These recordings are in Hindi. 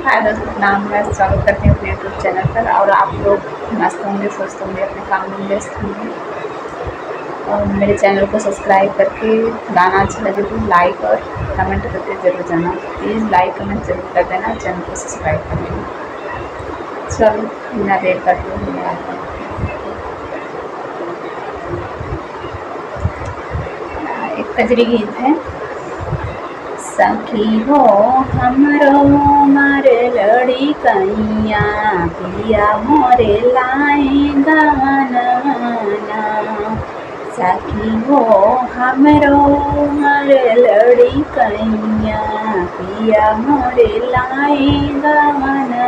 हाय दोस्तों, नाम मैं स्वागत करती हूँ अपने यूट्यूब चैनल पर। और आप लोग मस्त होंगे, स्वस्थ होंगे, अपने काम में व्यस्त होंगे। और मेरे चैनल को सब्सक्राइब करके गाना अच्छा लगे तो लाइक और कमेंट करके ज़रूर जाना। प्लीज़ लाइक कमेंट जरूर कर देना, चैनल को सब्सक्राइब कर लेना। चलो बिना देर करते हुए एक कजरी गीत है। सखी हो हमरो मारे लड़ी कैया पिया मोरे लाए गाना। सखी हो हमरो मारे लड़ी कैया पिया मोरे लाए गाना।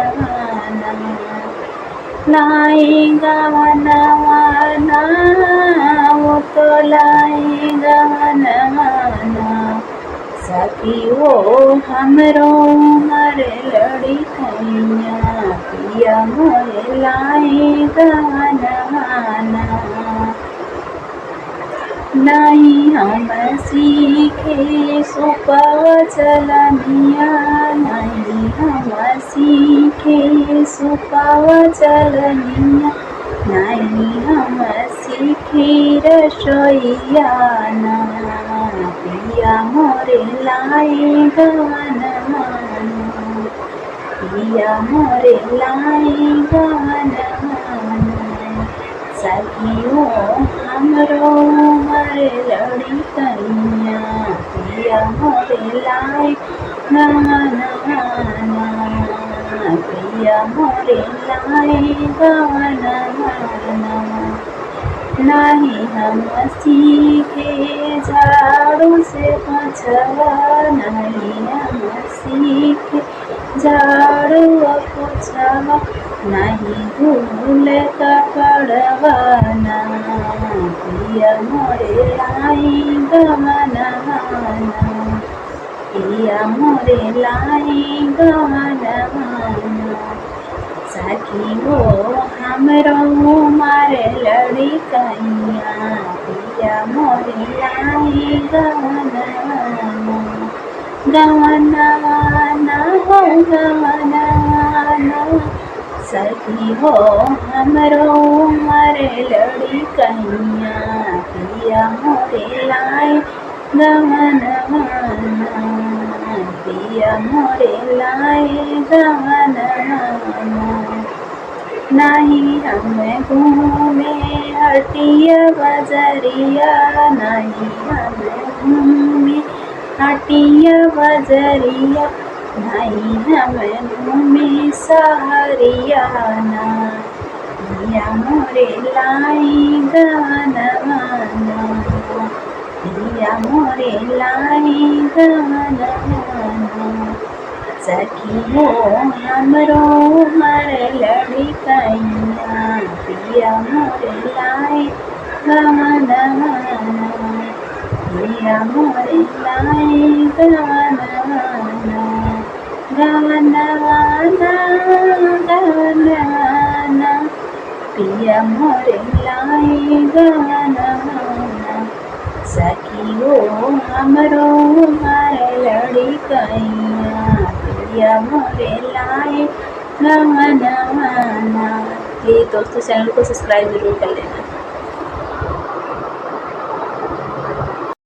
लाए गाना वो तो लाए गाना। सखी हो हमरो मारे लड़ी कैया पिया मोरे लाए गाना। नहीं हम सीखे सुपव चलनिया, नहीं हम सीखे सुपव चलनिया, नहीं हम सीखे रसोईया ना पिया मोरे लाए गाना। पिया मोरे लाए गाना। सखियो हमरो मारे लड़ी कैया पिया मोरे लाए गाना। पिया मोरे लाए गाना। नहीं हम सीखे झाड़ू से पोछवा, नहीं हम सीखे झाड़ू पोछवा, नहीं धूल कपड़वाना पिया मोरे लाई गवाना। पिया मोरे लाई गवाना। सखी हो हमरो मारे लड़ी कैया पिया मोरे लाई गवाना। गवाना हो गवाना। सखी हो हमरो मारे लड़ी कैया पिया मोरे लाए गवाना। पिया मोरे लाए गवाना। नहीं हम घूमे हटिया बजरिया, नहीं हम घूमे हटिया बजरिया, नहीं हम घूमे सहरिया ना पिया मोरे लाई गाना। पिया मोरे लाई गाना। सखी हो हमरो मारे लड़ी कैया पिया मोरे लाए गाना। पिया मोरे लाए गाना। गाना गाना पिया मोरे लाए गाना। सखी हो हमरो मारे लड़ी कैया पिया मोरे लाए गाना। प्लीज़ दोस्तों चैनल को सब्सक्राइब जरूर कर लेना।